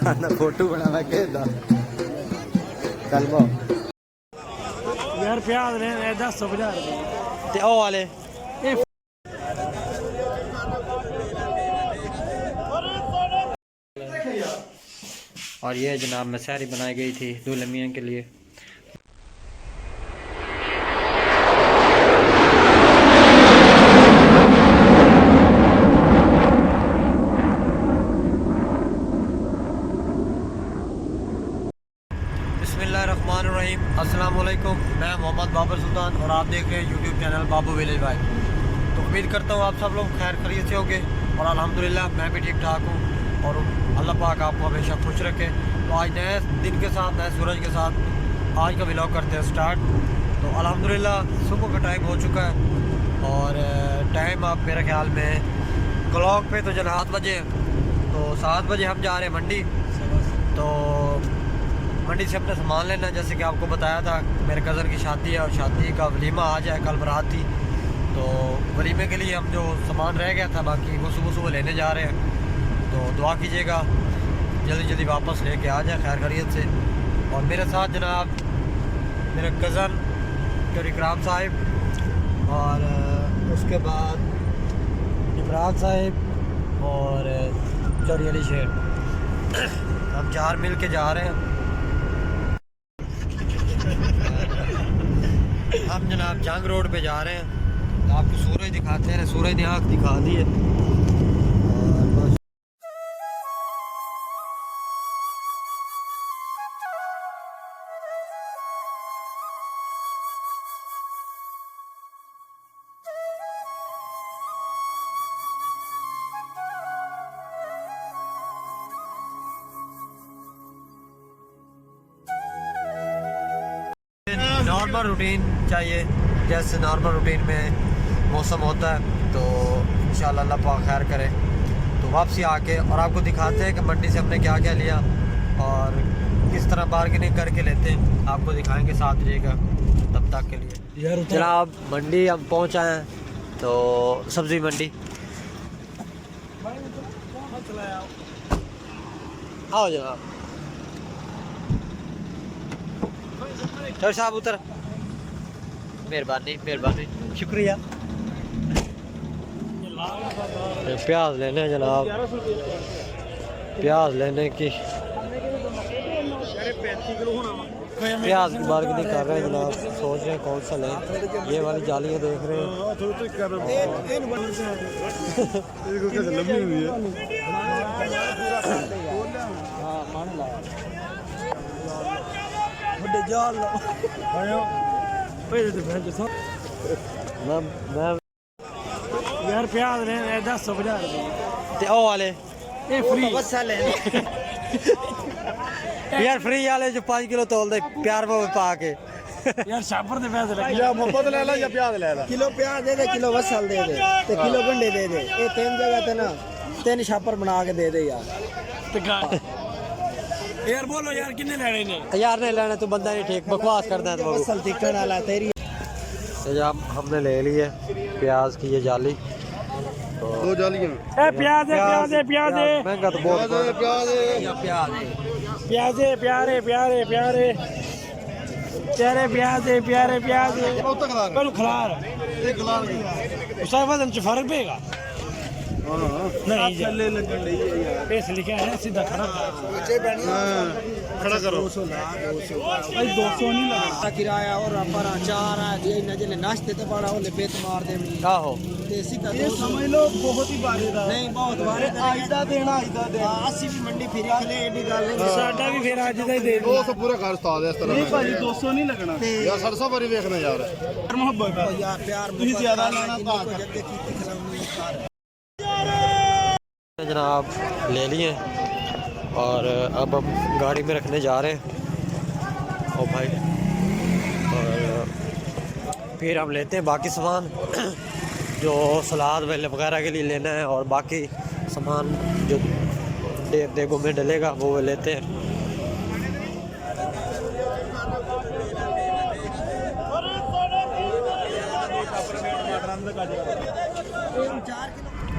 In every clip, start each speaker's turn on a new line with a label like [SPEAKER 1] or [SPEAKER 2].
[SPEAKER 1] ना फोटो बनावा के दा चल बो
[SPEAKER 2] यार प्याज ने 10,000
[SPEAKER 1] ते ओ वाले और ये जनाब मसारी बनाई गई थी दूल्हे मियां के लिए। बिस्मिल्लाहिर्रहमानिर्रहीम, अस्सलाम वालेकुम। मैं मोहम्मद बाबर सुल्तान और आप देख रहे हैं यूट्यूब चैनल बाबू विलेज वाइफ। तो उम्मीद करता हूँ आप सब लोग खैर खैरियत से होंगे और अल्हम्दुलिल्लाह मैं भी ठीक ठाक हूँ और अल्लाह पाक आपको हमेशा खुश रखे। तो आज नए दिन के साथ नए सूरज के साथ आज का व्लॉग करते हैं स्टार्ट। तो अल्हम्दुलिल्लाह सुबह का टाइम हो चुका है और टाइम आप मेरे ख्याल में क्लॉक पे तो जनाब 7 बजे। तो 7 बजे हम जा रहे हैं मंडी। तो मंडी से अपना सामान लेना, जैसे कि आपको बताया था मेरे कज़न की शादी है और शादी का वलीमा आज है, कल बारात थी। तो वलीमे के लिए हम जो सामान रह गया था बाकी वो सुबह सुबह लेने जा रहे हैं। तो दुआ कीजिएगा जल्दी जल्दी वापस लेके आ जाए खैर खैरियत से। और मेरे साथ जनाब मेरे कज़न इकराम साहिब और उसके बाद इमरान साहिब और चौरी अली शेर, हम 4 मिल के जा रहे हैं। हम जनाब जंग रोड पे जा रहे हैं। आपको सूरज दिखाते हैं, सूरज ने आँख दिखा दी है। नॉर्मल रूटीन चाहिए, जैसे नॉर्मल रूटीन में मौसम होता है। तो इंशाल्लाह अल्लाह पाक खैर करे। तो वापसी आके और आपको दिखाते हैं कि मंडी से हमने क्या क्या लिया और किस तरह बार्गेनिंग करके लेते हैं, आपको दिखाएंगे, साथ रहिएगा तब तक के लिए। जनाब मंडी हम पहुँच आए हैं, तो सब्ज़ी मंडी। आओ जनाब, साहब उतर, मेहरबानी मेहरबानी, शुक्रिया। प्याज लेने जनाब, प्याज लेने की प्याज की बार्गेनिंग कर रहे हैं जनाब। सोच रहे हैं कौन सा लें, ये वाली जालियाँ देख रहे हैं।
[SPEAKER 2] यार प्याज ने 10,000
[SPEAKER 1] ते ओ वाले
[SPEAKER 2] फ्री
[SPEAKER 1] यार फ्री वाले जो 5 किलो तोल दे प्यार में पा के।
[SPEAKER 2] यार शापर दे पैसे लगे
[SPEAKER 3] या मोहब्बत ले ला या प्याज ले ला।
[SPEAKER 4] किलो प्याज दे दे, किलो वसल दे दे ते किलो गंढे दे दे। ये 3 जगह ते ना 3 शापर बना के दे दे यार।
[SPEAKER 2] यार बोलो यार कितने लेने ने?
[SPEAKER 1] यार नहीं लेना, तू बंदा नहीं ठीक, बकवास करता है। तो
[SPEAKER 4] वसल तिक्कड़ वाला तेरी।
[SPEAKER 1] जब हमने ले ली है प्याज की ये जाली, तो
[SPEAKER 3] 2 जालियां।
[SPEAKER 2] प्याज है प्याज है प्याज है
[SPEAKER 1] महंगा तो बहुत
[SPEAKER 3] प्याज है
[SPEAKER 1] या प्याज है
[SPEAKER 2] प्याज है प्यारे प्यारे प्यारे प्यारे प्याज है प्यारे प्याज है। कल खलार
[SPEAKER 3] एक लाल
[SPEAKER 2] उसका वजन च फर्क पेगा नहीं
[SPEAKER 3] चले लगन दी यार।
[SPEAKER 2] पैसे लिखे हैं सीधा खड़ा
[SPEAKER 3] खड़ा करो।
[SPEAKER 2] 200 नहीं लगा
[SPEAKER 4] किराया और पर 4 है जे नजले नाश्ते ते बड़ा ओले बेत मार दे।
[SPEAKER 1] आहो
[SPEAKER 4] ते सीधा
[SPEAKER 3] ये समझ लो बहुत ही बारीदार
[SPEAKER 4] नहीं बहुत बारे
[SPEAKER 3] आइदा देना आइदा दे।
[SPEAKER 4] 80 भी मंडी फिर ले एडी गल नहीं।
[SPEAKER 2] साडा भी फिर आज दा ही दे
[SPEAKER 3] 200 पूरा घर उस्ताद है इस तरह। नहीं भाई 200 नहीं लगना यार, 700 बारी देखना यार।
[SPEAKER 2] मोहब्बत
[SPEAKER 4] यार प्यार
[SPEAKER 3] तुझे ज्यादा लेना था
[SPEAKER 4] जगह की खिलाऊंगी कार
[SPEAKER 1] जनाब ले लिए और अब हम गाड़ी में रखने जा रहे हैं। ओ भाई, और फिर हम लेते हैं बाकी सामान जो सलाद वगैरह के लिए लेना है और बाकी सामान जो देगों में डलेगा वो लेते हैं।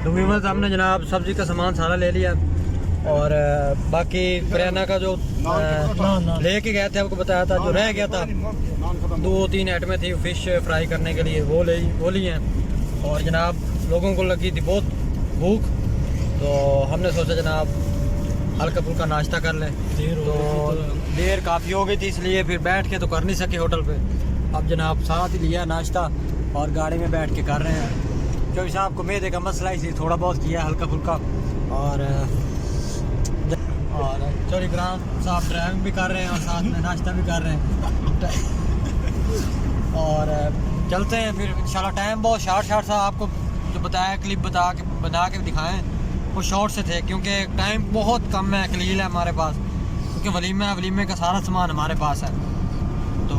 [SPEAKER 1] तो हमने जनाब सब्ज़ी का सामान सारा ले लिया और बाकी करियाना का जो लेके गए थे आपको बताया था, जो रह गया था 2-3 आइटमें थी फ़िश फ्राई करने के लिए, वो ली हैं। और जनाब लोगों को लगी थी बहुत भूख, तो हमने सोचा जनाब हल्का फुल्का नाश्ता कर लें। तो देर काफ़ी हो गई थी, इसलिए फिर बैठ के तो कर नहीं सके होटल पे। अब जनाब साथ ही लिया नाश्ता और गाड़ी में बैठ के कर रहे हैं, क्योंकि साहब को मैदे का मसला, इसलिए थोड़ा बहुत किया हल्का फुल्का। और चौरी ग्राम साहब ड्राइविंग भी कर रहे हैं और साथ में नाश्ता भी कर रहे हैं। और चलते हैं फिर इंशाल्लाह। टाइम बहुत शार्ट था, आपको जो बताया क्लिप बना के दिखाएं वो शॉर्ट से थे, क्योंकि टाइम बहुत कम है, कलील है हमारे पास, क्योंकि वलीमे का सारा सामान हमारे पास है, तो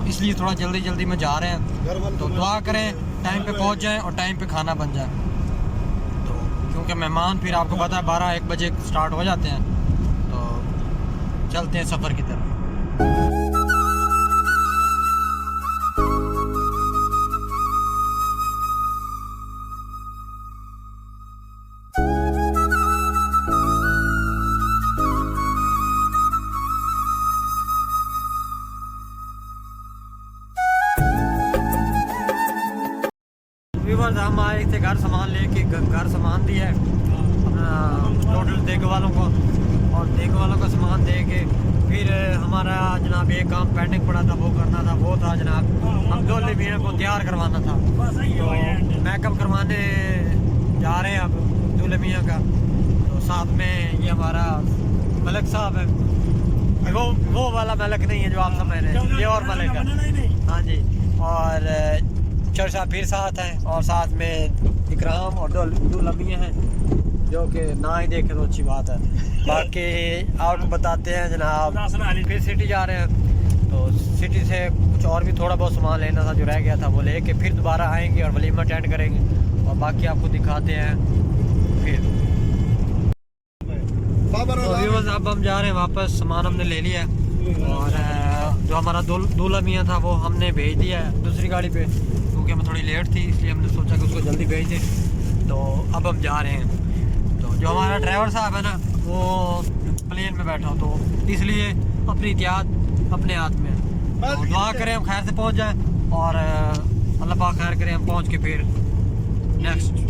[SPEAKER 1] इसलिए थोड़ा जल्दी में जा रहे हैं। तो दुआ करें टाइम पे पहुंच जाएं और टाइम पे खाना बन जाए, तो क्योंकि मेहमान फिर आपको पता है 12-1 बजे स्टार्ट हो जाते हैं। तो चलते हैं सफ़र की तरफ। हम आए थे घर सामान लेके, घर सामान दिया है अपना टोटल देख वालों को, और देख वालों का सामान दे के फिर हमारा जनाब एक काम पेंडिंग पड़ा था, वो करना था। वो था जनाब हम दूल्हे मियाँ को तैयार करवाना था, तो मेकअप करवाने जा रहे हैं अब दूल्हे मियाँ का। तो साथ में ये हमारा मलक साहब है, वो वाला मलक नहीं है जो आप समझ रहे हैं, ये और मलक है। हाँ जी, और चौधरी साहब फिर साथ हैं, और साथ में इकराम और दूल्हा मियाँ हैं, जो कि ना ही देखे तो अच्छी बात है। बाकी आपको बताते हैं जनाब फिर सिटी जा रहे हैं, तो सिटी से कुछ और भी थोड़ा बहुत सामान लेना था जो रह गया था, वो लेके फिर दोबारा आएंगे और वलीमा अटेंड करेंगे, और बाकी आपको दिखाते हैं फिर। तो व्यूअर्स अब हम जा रहे हैं वापस, सामान हमने ले लिया है, और जो हमारा दूल्हा मियाँ था वो हमने भेज दिया है दूसरी गाड़ी पे, क्योंकि हमें थोड़ी लेट थी, इसलिए हमने सोचा कि उसको जल्दी भेज दें। तो अब हम जा रहे हैं। तो जो हमारा ड्राइवर साहब है ना, वो प्लेन में बैठा हो, तो इसलिए अपनी एहतियात अपने हाथ में। तो दुआ करें हम खैर से पहुंच जाएं, और अल्लाह पाक खैर करें हम पहुंच के फिर नेक्स्ट।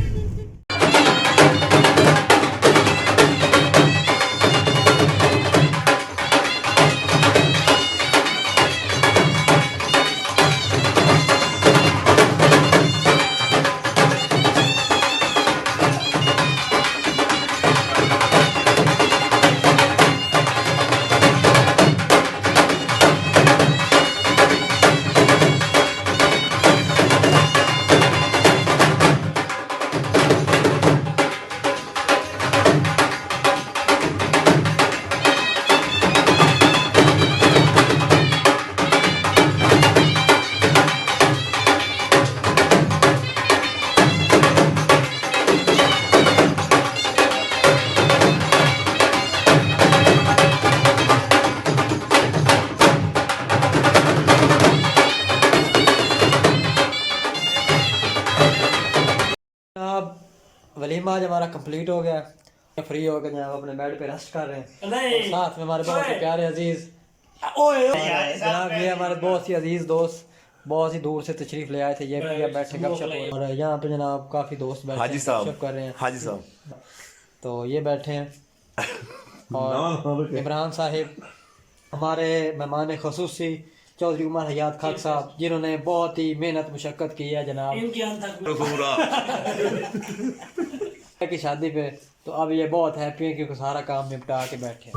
[SPEAKER 1] वलीमा आज हमारा कंप्लीट हो गया, फ्री हो गए जनाब, अपने बेड पे रेस्ट कर रहे हैं। और साथ में हमारे बहुत ही प्यारे अजीज जनाब, ये हमारे बहुत ही अजीज दोस्त बहुत ही दूर से तशरीफ ले आए थे, ये भी बैठे गपशप, और यहाँ पे जनाब काफी दोस्त बैठे गपशप कर रहे हैं। हाजी साहब तो ये बैठे हैं, और इमरान साहिब हमारे मेहमान खसूसी चौधरी उमर हयात खाक साहब, जिन्होंने बहुत ही मेहनत मुशक्कत की है जनाब की शादी पे। तो अब ये बहुत हैप्पी है क्योंकि सारा काम निपटा के बैठे हैं।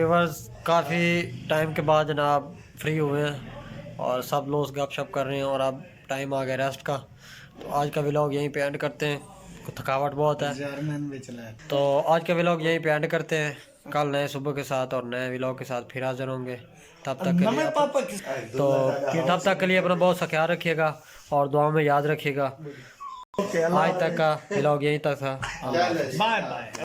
[SPEAKER 1] व्यूवर्स, काफ़ी टाइम के बाद जनाब फ्री हुए हैं और सब लोग गपशप कर रहे हैं और अब टाइम आ गया रेस्ट का। तो आज का व्लॉग यहीं पे एंड करते हैं, थकावट बहुत है। तो आज का व्लॉग यहीं पे एंड करते हैं। कल नए सुबह के साथ और नए व्लॉग के साथ फिर हाजिर होंगे। तब तक के लिए अपना बहुत सा ख्याल रखिएगा और दुआ में याद रखिएगा। आज तक का व्लॉग यहीं तक था।
[SPEAKER 2] Bye bye.